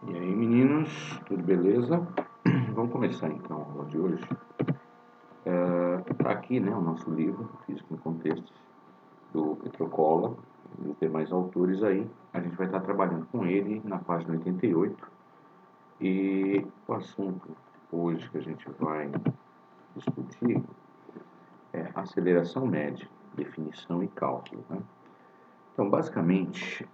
E aí, meninos, tudo beleza? Vamos começar então a aula de hoje. Está aqui, né, o nosso livro, Física em Contextos, do Petrocola e os demais autores aí. A gente vai estar trabalhando com ele na página 88. E o assunto hoje que a gente vai discutir é aceleração média, definição e cálculo, né? Então, basicamente,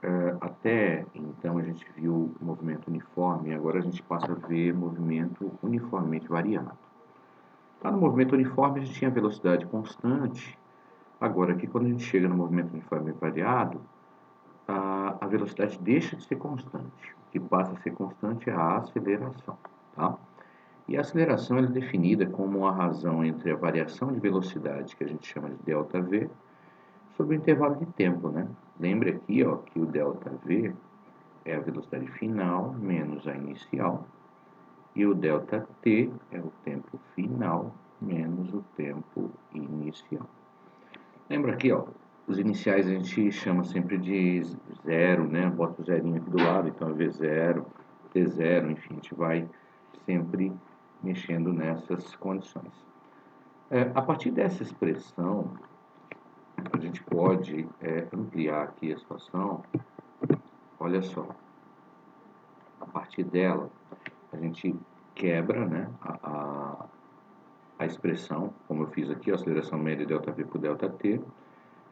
até então a gente viu movimento uniforme e agora a gente passa a ver movimento uniformemente variado. Lá no movimento uniforme a gente tinha velocidade constante, agora aqui quando a gente chega no movimento uniformemente variado, a velocidade deixa de ser constante. O que passa a ser constante é a aceleração, tá? E a aceleração é definida como a razão entre a variação de velocidade, que a gente chama de ΔV, sobre o intervalo de tempo, né? Lembre aqui, ó, que o ΔV é a velocidade final menos a inicial, e o ΔT é o tempo final menos o tempo inicial. Lembra aqui, ó, os iniciais a gente chama sempre de zero, né? Bota o zerinho aqui do lado, então é V0, T0, enfim, a gente vai sempre mexendo nessas condições. A partir dessa expressão, a gente pode ampliar aqui a situação. Olha só, a partir dela, a gente quebra, né, a expressão, como eu fiz aqui, a aceleração média ΔV por ΔT.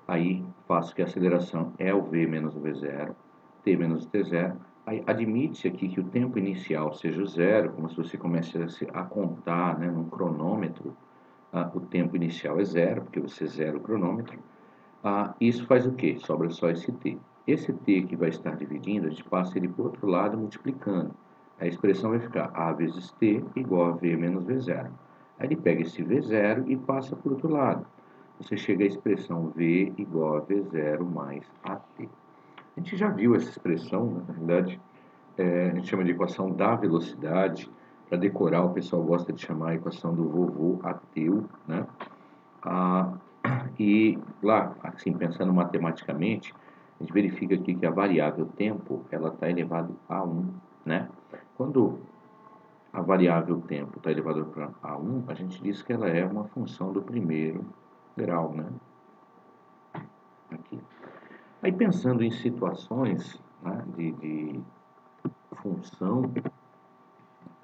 Aí faço que a aceleração é o V menos o V0, T menos o T0. Aí admite aqui que o tempo inicial seja o zero, como se você começasse a contar, né, num cronômetro. O tempo inicial é zero, porque você zera o cronômetro. Isso faz o quê? Sobra só esse t. Esse t que vai estar dividindo, a gente passa ele para o outro lado multiplicando. A expressão vai ficar a vezes t igual a v menos v0. Aí ele pega esse v0 e passa para o outro lado. Você chega à expressão v igual a v0 mais at. A gente já viu essa expressão, na verdade, a gente chama de equação da velocidade. Para decorar, o pessoal gosta de chamar a equação do vovô ateu, né? E lá, assim, pensando matematicamente, a gente verifica aqui que a variável tempo, ela está elevada a 1, né? Quando a variável tempo está elevada a 1, a gente diz que ela é uma função do primeiro grau, né? Aqui. Aí pensando em situações, né, de função,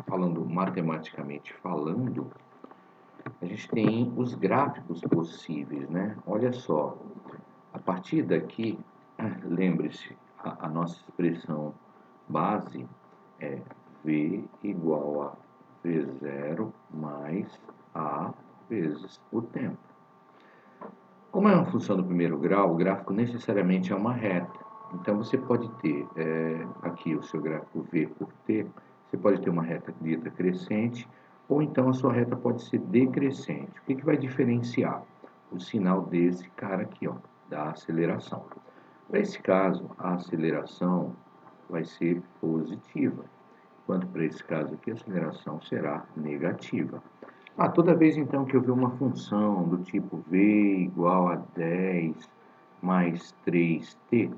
falando matematicamente falando, a gente tem os gráficos possíveis, né? Olha só, a partir daqui, lembre-se, a nossa expressão base é V igual a V0 mais A vezes o tempo. Como é uma função do primeiro grau, o gráfico necessariamente é uma reta. Então você pode ter aqui o seu gráfico V por T, você pode ter uma reta dita crescente, ou então a sua reta pode ser decrescente. O que vai diferenciar? O sinal desse cara aqui, ó, da aceleração. Para esse caso, a aceleração vai ser positiva, enquanto para esse caso aqui a aceleração será negativa. Toda vez então que eu ver uma função do tipo v igual a 10 mais 3t,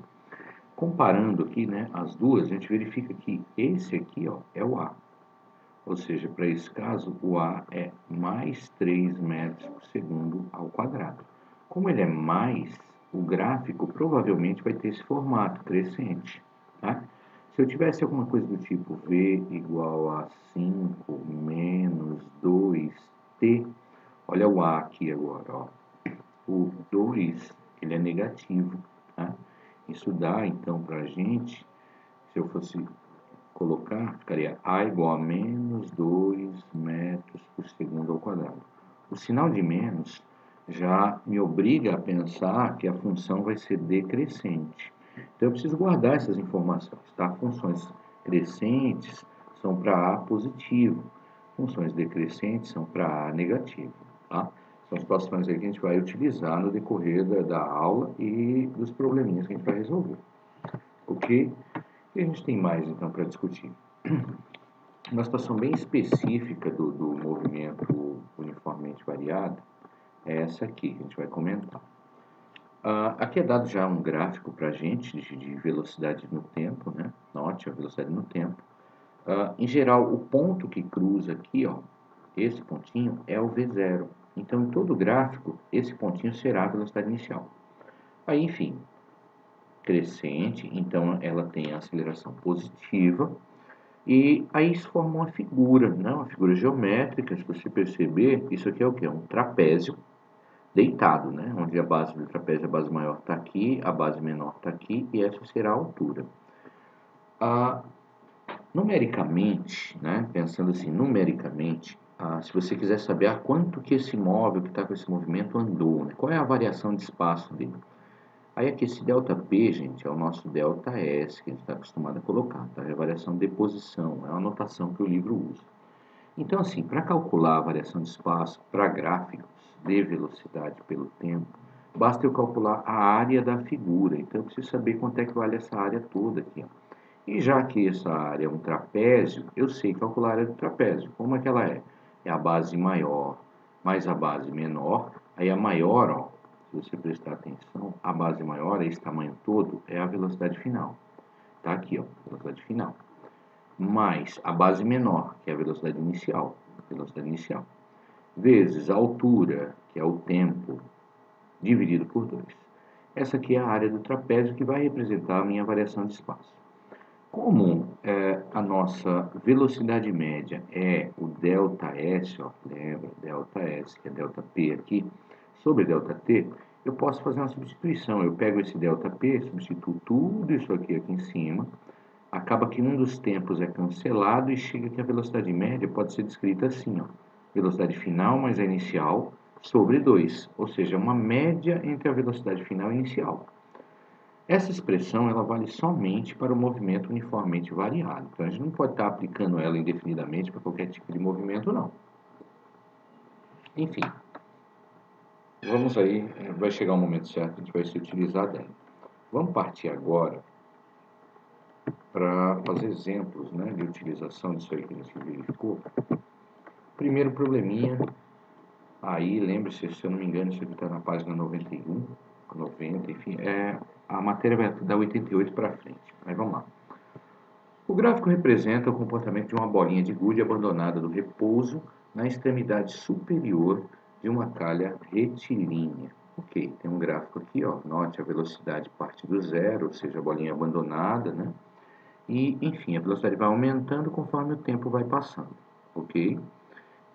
comparando aqui, né, as duas, a gente verifica que esse aqui, ó, é o a. Ou seja, para esse caso, o a é mais 3 metros por segundo ao quadrado. Como ele é mais, o gráfico provavelmente vai ter esse formato crescente, tá? Se eu tivesse alguma coisa do tipo v igual a 5 menos 2t, olha o a aqui agora, ó. O 2, ele é negativo, tá? Isso dá, então, para a gente, se eu fosse colocar, ficaria a igual a menos 2 metros por segundo ao quadrado. O sinal de menos já me obriga a pensar que a função vai ser decrescente. Então eu preciso guardar essas informações, tá? Funções crescentes são para A positivo, funções decrescentes são para A negativo, tá? São as situações aí que a gente vai utilizar no decorrer da aula e dos probleminhas que a gente vai resolver. Ok? O que a gente tem mais, então, para discutir? Uma situação bem específica do movimento uniformemente variado é essa aqui, que a gente vai comentar. Aqui é dado já um gráfico para a gente de velocidade no tempo, né? Note a velocidade no tempo. Em geral, o ponto que cruza aqui, ó, esse pontinho é o V0. Então, em todo gráfico, esse pontinho será a velocidade inicial. Aí, enfim, crescente, então ela tem a aceleração positiva. E aí isso forma uma figura, né? Uma figura geométrica. Se você perceber, isso aqui é o que? Um trapézio deitado, né? Onde a base do trapézio, a base maior está aqui, a base menor está aqui, e essa será a altura. Numericamente, né? Pensando assim, numericamente, se você quiser saber a quanto que esse móvel que está com esse movimento andou, né? Qual é a variação de espaço dele? Aí aqui esse ΔP, gente, é o nosso ΔS, que a gente está acostumado a colocar, tá? É a variação de posição, é uma notação que o livro usa. Então, assim, para calcular a variação de espaço para gráficos de velocidade pelo tempo, basta eu calcular a área da figura. Então, eu preciso saber quanto é que vale essa área toda aqui, ó. E já que essa área é um trapézio, eu sei calcular a área do trapézio. Como é que ela é? É a base maior mais a base menor. Aí a maior, ó, se você prestar atenção, a base maior, esse tamanho todo, é a velocidade final. Tá aqui, ó, velocidade final. Mais a base menor, que é a velocidade inicial. Vezes a altura, que é o tempo, dividido por 2. Essa aqui é a área do trapézio que vai representar a minha variação de espaço. Como a nossa velocidade média é o ΔS, ó, lembra, ΔS, que é ΔP aqui, sobre ΔT, eu posso fazer uma substituição. Eu pego esse ΔP, substituo tudo isso aqui em cima, acaba que um dos tempos é cancelado e chega que a velocidade média pode ser descrita assim, ó, velocidade final mais a inicial sobre 2, ou seja, uma média entre a velocidade final e inicial. Essa expressão ela vale somente para o movimento uniformemente variado. Então, a gente não pode estar aplicando ela indefinidamente para qualquer tipo de movimento, não. Enfim, vamos aí, vai chegar um momento certo que a gente vai se utilizar dela. Vamos partir agora para fazer exemplos, né, de utilização disso aí que a gente verificou. Primeiro probleminha, aí lembre-se, se eu não me engano, isso aqui está na página 91, 90, enfim, a matéria vai da 88 para frente, mas vamos lá. O gráfico representa o comportamento de uma bolinha de gude abandonada do repouso na extremidade superior de uma calha retilínea. Ok, tem um gráfico aqui, ó, note a velocidade parte do zero, ou seja, a bolinha abandonada, né? E, enfim, a velocidade vai aumentando conforme o tempo vai passando, ok?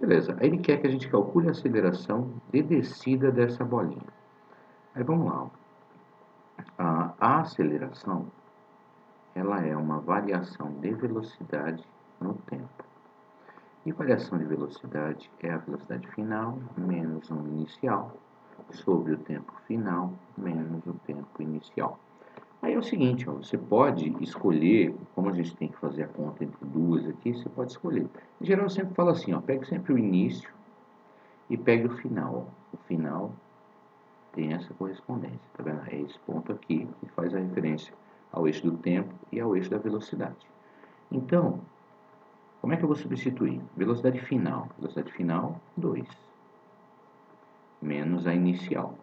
Beleza, aí ele quer que a gente calcule a aceleração de descida dessa bolinha. Aí vamos lá, ó. A aceleração ela é uma variação de velocidade no tempo. E variação de velocidade é a velocidade final menos um inicial sobre o tempo final menos o tempo inicial. Aí é o seguinte, ó, você pode escolher, como a gente tem que fazer a conta entre duas aqui, você pode escolher. Em geral eu sempre falo assim, ó, pegue sempre o início e pegue o final. Ó. O final tem essa correspondência, tá vendo? É esse ponto aqui que faz a referência ao eixo do tempo e ao eixo da velocidade. Então, como é que eu vou substituir? Velocidade final, 2, menos a inicial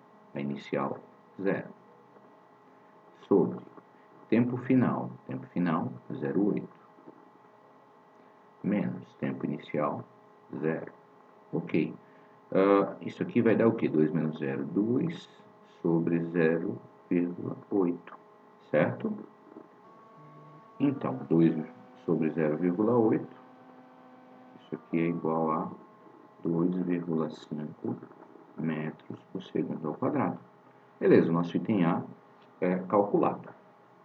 0, sobre tempo final 0,8, menos tempo inicial 0. Ok, isso aqui vai dar o que? 2 menos 0, 2 sobre 0,8, certo? Então, 2 sobre 0,8, isso aqui é igual a 2,5 metros por segundo ao quadrado. Beleza, o nosso item A é calculado.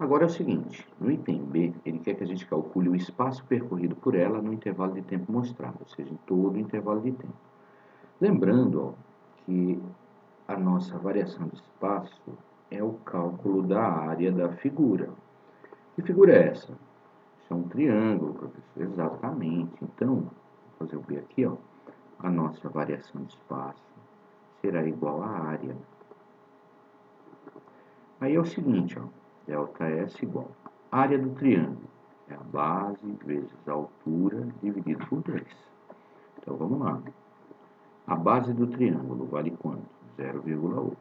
Agora é o seguinte, no item B, ele quer que a gente calcule o espaço percorrido por ela no intervalo de tempo mostrado, ou seja, em todo o intervalo de tempo. Lembrando, ó, que a nossa variação de espaço é o cálculo da área da figura. Que figura é essa? Isso é um triângulo, professor, exatamente. Então, vou fazer o B aqui, ó. A nossa variação de espaço será igual à área. Aí é o seguinte, ó, ΔS igual a área do triângulo, é a base vezes a altura dividido por 2. Então, vamos lá. A base do triângulo vale quanto? 0,8.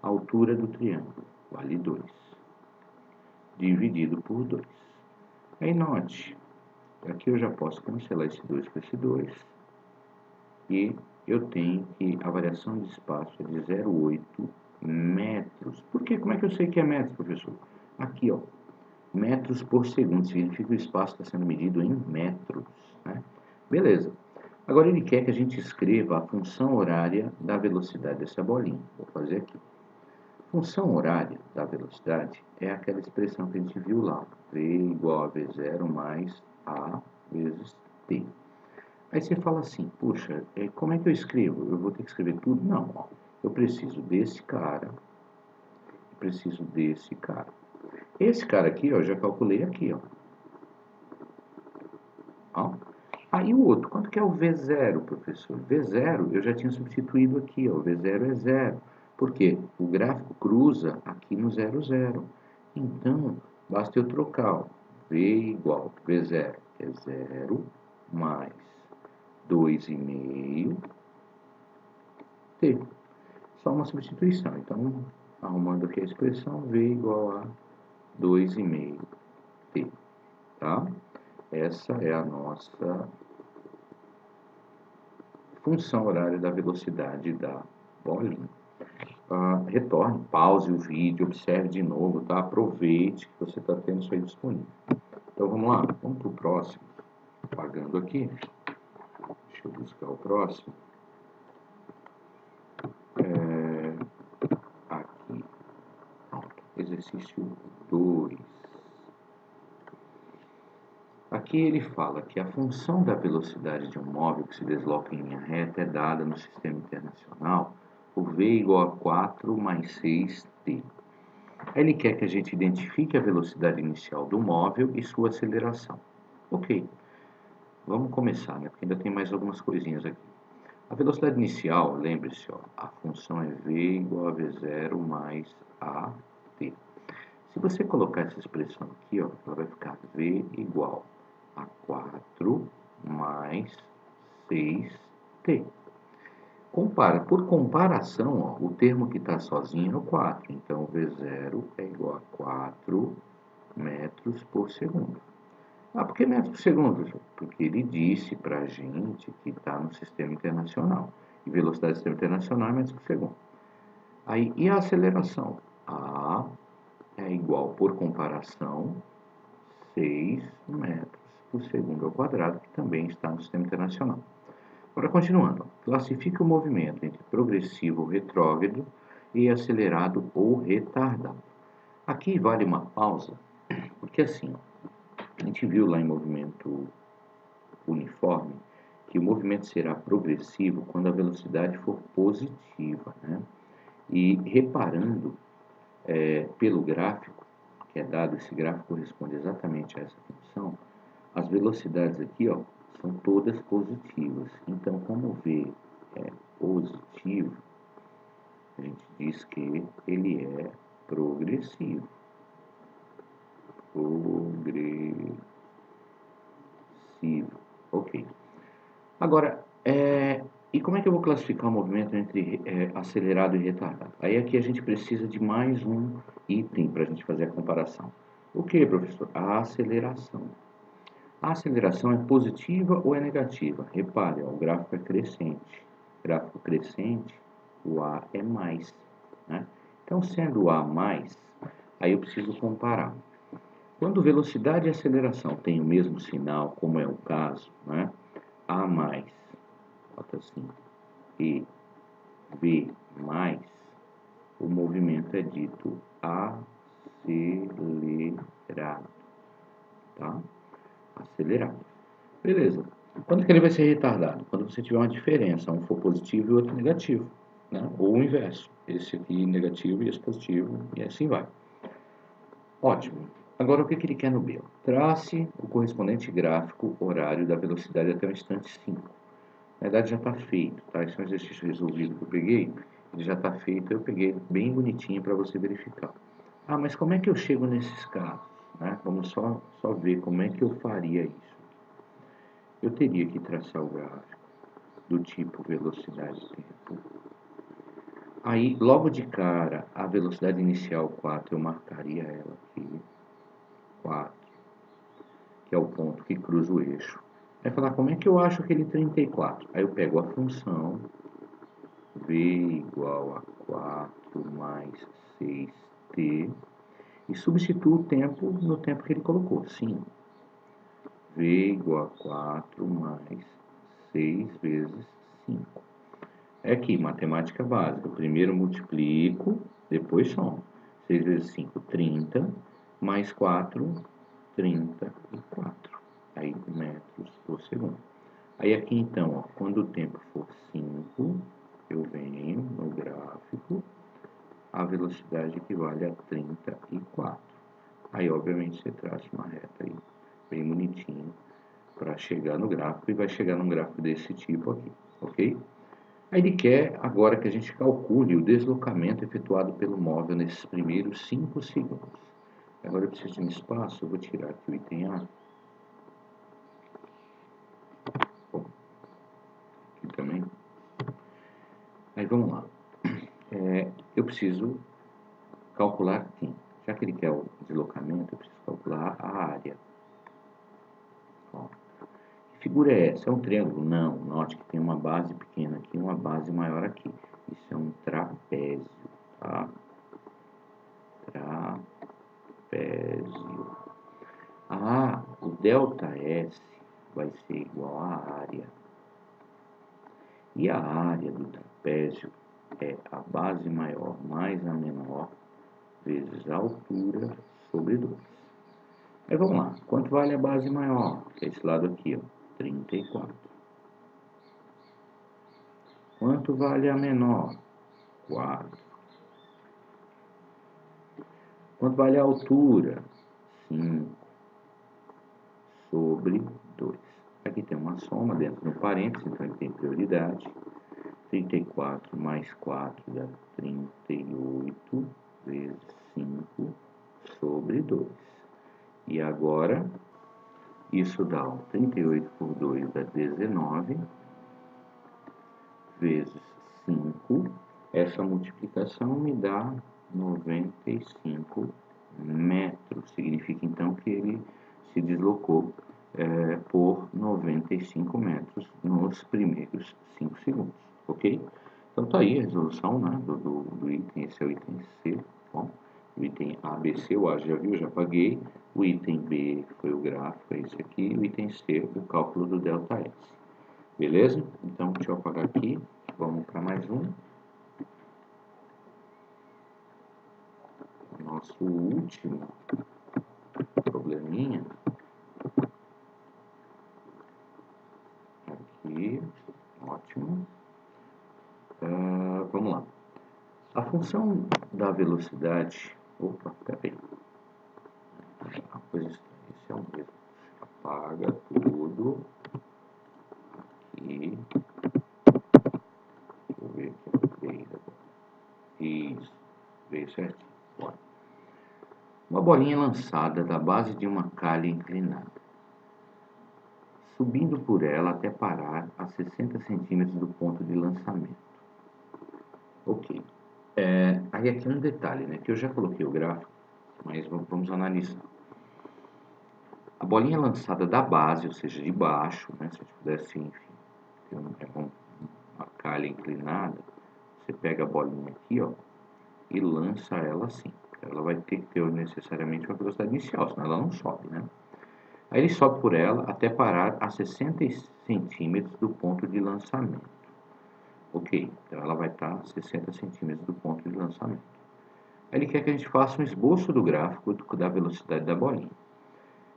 A altura do triângulo vale 2, dividido por 2. Aí note, aqui eu já posso cancelar esse 2 com esse 2. E eu tenho que a variação de espaço é de 0,8 metros. Por quê? Como é que eu sei que é metros, professor? Aqui, ó, metros por segundo, significa que o espaço está sendo medido em metros, né? Beleza. Agora ele quer que a gente escreva a função horária da velocidade dessa bolinha. Vou fazer aqui. Função horária da velocidade é aquela expressão que a gente viu lá. V igual a V0 mais A vezes T. Aí você fala assim, puxa, como é que eu escrevo? Eu vou ter que escrever tudo? Não, ó, eu preciso desse cara, preciso desse cara. Esse cara aqui, ó, eu já calculei aqui, ó. Ó. Aí o outro, quanto que é o V0, professor? V0 eu já tinha substituído aqui, ó, o V0 é 0. Por quê? O gráfico cruza aqui no 0, 0. Então, basta eu trocar, ó, V igual V0 é 0 mais 2,5 T. Só uma substituição. Então, arrumando aqui a expressão, V igual a 2,5 T. Tá? Essa é a nossa função horária da velocidade da bolinha. Retorne, pause o vídeo, observe de novo, tá? Aproveite que você está tendo isso aí disponível. Então, vamos lá. Vamos para o próximo. Apagando aqui. Deixa eu buscar o próximo. Aqui. Pronto. Exercício 2. Aqui ele fala que a função da velocidade de um móvel que se desloca em linha reta é dada no sistema internacional por V igual a 4 mais 6t. Aí ele quer que a gente identifique a velocidade inicial do móvel e sua aceleração. Ok, vamos começar, né? Porque ainda tem mais algumas coisinhas aqui. A velocidade inicial, lembre-se, ó, a função é V igual a V0 mais AT. Se você colocar essa expressão aqui, ó, ela vai ficar V igual a 4 mais 6t. Por comparação, ó, o termo que está sozinho é o 4. Então, V0 é igual a 4 metros por segundo. Por que metros por segundo? Porque ele disse para a gente que está no sistema internacional. E velocidade do sistema internacional é metros por segundo. Aí, e a aceleração? A é igual, por comparação, 6 metros por segundo ao quadrado, que também está no sistema internacional. Agora, continuando. Classifica o movimento entre progressivo ou retrógrado e acelerado ou retardado. Aqui vale uma pausa, porque assim, a gente viu lá em movimento uniforme que o movimento será progressivo quando a velocidade for positiva, né? E reparando pelo gráfico, que é dado, esse gráfico corresponde exatamente a essa função, as velocidades aqui, ó, são todas positivas. Então, como V é positivo, a gente diz que ele é progressivo. Progressivo. Ok. Agora, e como é que eu vou classificar o movimento entre acelerado e retardado? Aí aqui a gente precisa de mais um item para a gente fazer a comparação. O que, professor? A aceleração. A aceleração é positiva ou é negativa? Repare, ó, o gráfico é crescente. Gráfico crescente, o A é mais, né? Então, sendo o A mais, aí eu preciso comparar. Quando velocidade e aceleração têm o mesmo sinal, como é o caso, né? A mais, bota assim, e V mais, o movimento é dito acelerado, tá? Acelerado. Beleza. Quando que ele vai ser retardado? Quando você tiver uma diferença, um for positivo e o outro negativo, né? Ou o inverso, esse aqui negativo e esse positivo, e assim vai. Ótimo. Agora o que ele quer no B? Trace o correspondente gráfico horário da velocidade até o instante 5. Na verdade já está feito, tá? Esse é um exercício resolvido que eu peguei, ele já está feito, eu peguei bem bonitinho para você verificar. Mas como é que eu chego nesses casos? Né? Vamos só ver como é que eu faria isso. Eu teria que traçar o gráfico do tipo velocidade-tempo. Aí, logo de cara, a velocidade inicial 4, eu marcaria ela aqui. 4. que é o ponto que cruza o eixo. Vai falar, como é que eu acho aquele 34? Aí eu pego a função v igual a 4 mais 6t e substituo o tempo no tempo que ele colocou, 5. V igual a 4 mais 6 vezes 5. É aqui, matemática básica. Primeiro multiplico, depois somo. 6 vezes 5, 30, mais 4, 34. Aí, metros por segundo. Aí aqui então, ó, quando o tempo for 5, eu venho no gráfico, a velocidade equivale a 34. Aí, obviamente, você traça uma reta aí, bem bonitinho, para chegar no gráfico, e vai chegar num gráfico desse tipo aqui, ok? Aí ele quer agora que a gente calcule o deslocamento efetuado pelo móvel nesses primeiros 5 segundos. Agora eu preciso de um espaço, eu vou tirar aqui o item A. Bom, aqui também. Aí vamos lá. Eu preciso calcular aqui. Já que ele quer o deslocamento, eu preciso calcular a área. Ó. Que figura é essa? É um triângulo? Não. Note que tem uma base pequena aqui e uma base maior aqui. Isso é um trapézio, tá? Trapézio. O ΔS vai ser igual à área. E a área do trapézio é a base maior mais a menor vezes a altura sobre 2. Aí vamos lá. Quanto vale a base maior? Que é esse lado aqui, ó, 34. Quanto vale a menor? 4. Quanto vale a altura? 5 sobre 2. Aqui tem uma soma dentro do parênteses, então ele tem prioridade. 34 mais 4 dá 38 vezes 5 sobre 2. E agora, isso dá 38 por 2 dá 19 vezes 5. Essa multiplicação me dá 95 metros. Significa então que ele se deslocou por 95 metros nos primeiros 5 segundos, ok? Então tá aí a resolução, né, do item, esse é o item C, bom, o item A, B, C, o A já viu, já paguei, o item B foi o gráfico, é esse aqui, o item C, o cálculo do ΔS, beleza? Então deixa eu apagar aqui, vamos para mais um. Nosso último probleminha aqui, ótimo. Vamos lá. A função da velocidade. Opa, peraí. A coisa estranha. Esse é o mesmo. Apaga tudo. Aqui. Deixa eu ver aqui. Isso. Veio certinho. Bora. Uma bolinha lançada da base de uma calha inclinada, subindo por ela até parar a 60 centímetros do ponto de lançamento. Ok. Aí aqui um detalhe, né? Que eu já coloquei o gráfico, mas vamos analisar. A bolinha lançada da base, ou seja, de baixo, né? Se eu pudesse, enfim, ter uma calha inclinada, você pega a bolinha aqui, ó, e lança ela assim. Ela vai ter que ter necessariamente uma velocidade inicial, senão ela não sobe, né? Aí ele sobe por ela até parar a 60 centímetros do ponto de lançamento. Ok, então ela vai estar a 60 centímetros do ponto de lançamento. Aí ele quer que a gente faça um esboço do gráfico da velocidade da bolinha.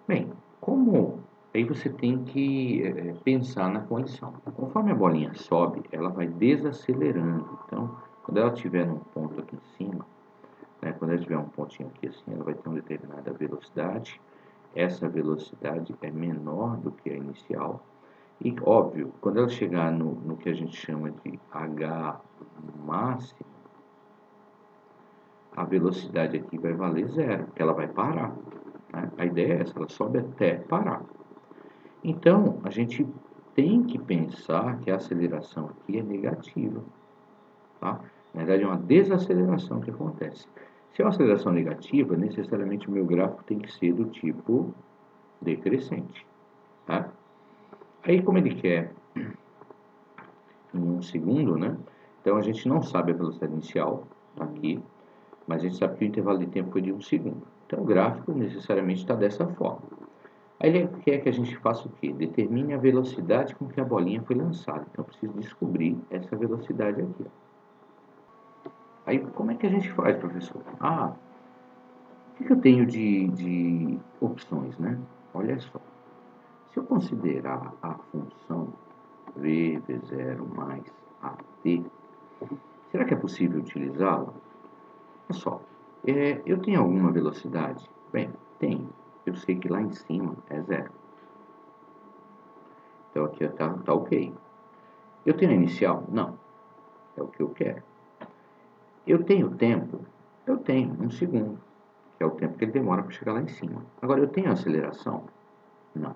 Bem, aí você tem que pensar na condição. Conforme a bolinha sobe, ela vai desacelerando. Então, quando ela estiver num ponto aqui em cima, né, quando ela tiver um pontinho aqui assim, ela vai ter uma determinada velocidade. Essa velocidade é menor do que a inicial. E, óbvio, quando ela chegar no que a gente chama de H máximo, a velocidade aqui vai valer zero, porque ela vai parar. Né? A ideia é essa, ela sobe até parar. Então, a gente tem que pensar que a aceleração aqui é negativa. Tá? Na verdade, é uma desaceleração que acontece. Se é uma aceleração negativa, necessariamente o meu gráfico tem que ser do tipo decrescente, tá? Aí, como ele quer em 1 segundo, né? Então, a gente não sabe a velocidade inicial aqui, mas a gente sabe que o intervalo de tempo foi de 1 segundo. Então, o gráfico necessariamente está dessa forma. Aí ele quer que a gente faça o quê? Determine a velocidade com que a bolinha foi lançada. Então, eu preciso descobrir essa velocidade aqui. Aí, como é que a gente faz, professor? O que eu tenho de opções, né? Olha só. Se eu considerar a função v, v0 mais at, será que é possível utilizá-la? Olha só, eu tenho alguma velocidade? Bem, tenho. Eu sei que lá em cima é 0. Então aqui tá ok. Eu tenho a inicial? Não. É o que eu quero. Eu tenho tempo? Eu tenho 1 segundo, que é o tempo que ele demora para chegar lá em cima. Agora, eu tenho aceleração? Não.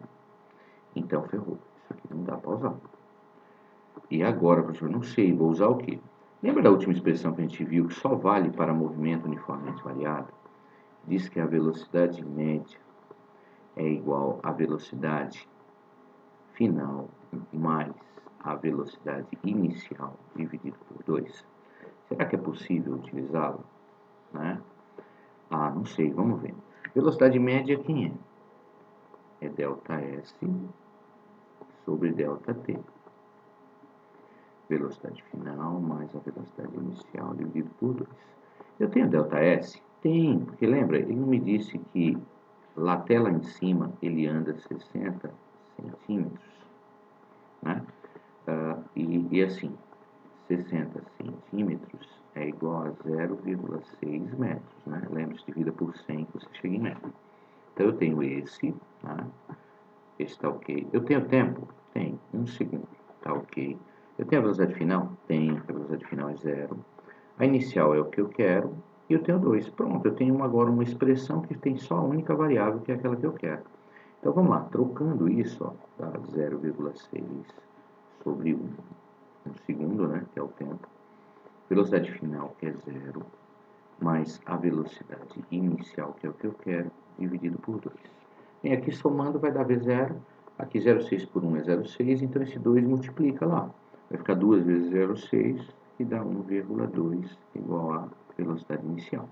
Então ferrou. Isso aqui não dá para usar. E agora, professor, não sei, vou usar o quê? Lembra da última expressão que a gente viu que só vale para movimento uniformemente variado? Diz que a velocidade média é igual à velocidade final mais a velocidade inicial dividido por 2. Será que é possível utilizá-lo? Né? Não sei, vamos ver. Velocidade média quem é? É ΔS sobre ΔT. Velocidade final mais a velocidade inicial dividido por 2. Eu tenho ΔS? Tem, porque lembra, ele me disse que lá até lá em cima ele anda 60 centímetros, né? E assim, 60 centímetros é igual a 0,6 metros, né? Lembre-se, divida por 100 que você chega em metro. Então eu tenho esse, tá? Esse está ok. Eu tenho tempo? Tem, 1 segundo, tá ok. Eu tenho a velocidade final? Tenho, a velocidade final é 0. A inicial é o que eu quero. E eu tenho 2. Pronto, eu tenho agora uma expressão que tem só a única variável, que é aquela que eu quero. Então vamos lá, trocando isso, ó, dá 0,6 sobre 1 segundo, né, que é o tempo. Velocidade final, que é 0, mais a velocidade inicial, que é o que eu quero, dividido por 2. E aqui somando vai dar V0, aqui 0,6 por 1 é 0,6, então esse 2 multiplica lá. Vai ficar 2 vezes 0,6, que dá 1,2, igual à velocidade inicial.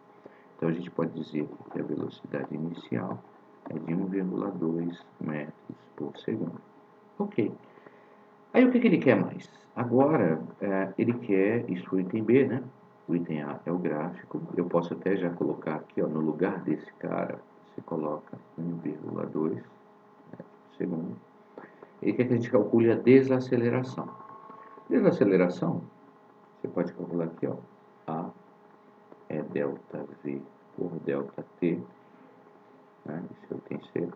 Então a gente pode dizer que a velocidade inicial é de 1,2 metros por segundo. Ok. Aí o que ele quer mais? Agora ele quer, isso o item B, né? O item A é o gráfico. Eu posso até já colocar aqui, ó, no lugar desse cara, você coloca 1,2 metros por segundo. Ele quer que a gente calcule a desaceleração. Desaceleração, você pode calcular aqui, ó. A é ΔV por ΔT, né? Esse é o item C.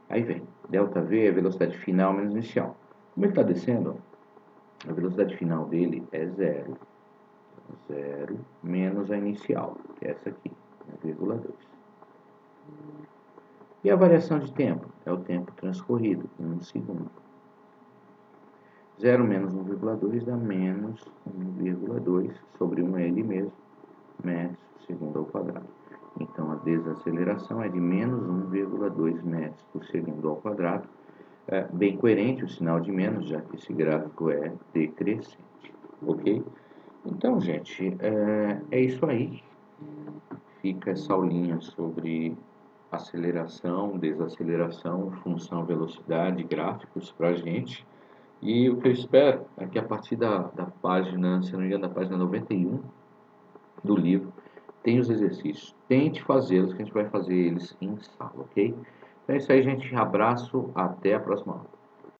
Aí vem, ΔV é a velocidade final menos inicial. Como ele está descendo, a velocidade final dele é 0. 0 menos a inicial, que é essa aqui, 1,2. E a variação de tempo? É o tempo transcorrido, 1 segundo. 0 menos 1,2 dá menos 1,2 sobre 1 é ele mesmo, metros por segundo ao quadrado. Então, a desaceleração é de menos 1,2 metros por segundo ao quadrado. Bem coerente o sinal de menos, já que esse gráfico é decrescente. Ok? Então, gente, é isso aí. Fica essa aulinha sobre aceleração, desaceleração, função, velocidade, gráficos para a gente. E o que eu espero é que a partir da página, se não me engano, da página 91 do livro, tem os exercícios. Tente fazê-los, que a gente vai fazer eles em sala, ok? Então é isso aí, gente. Abraço, até a próxima aula.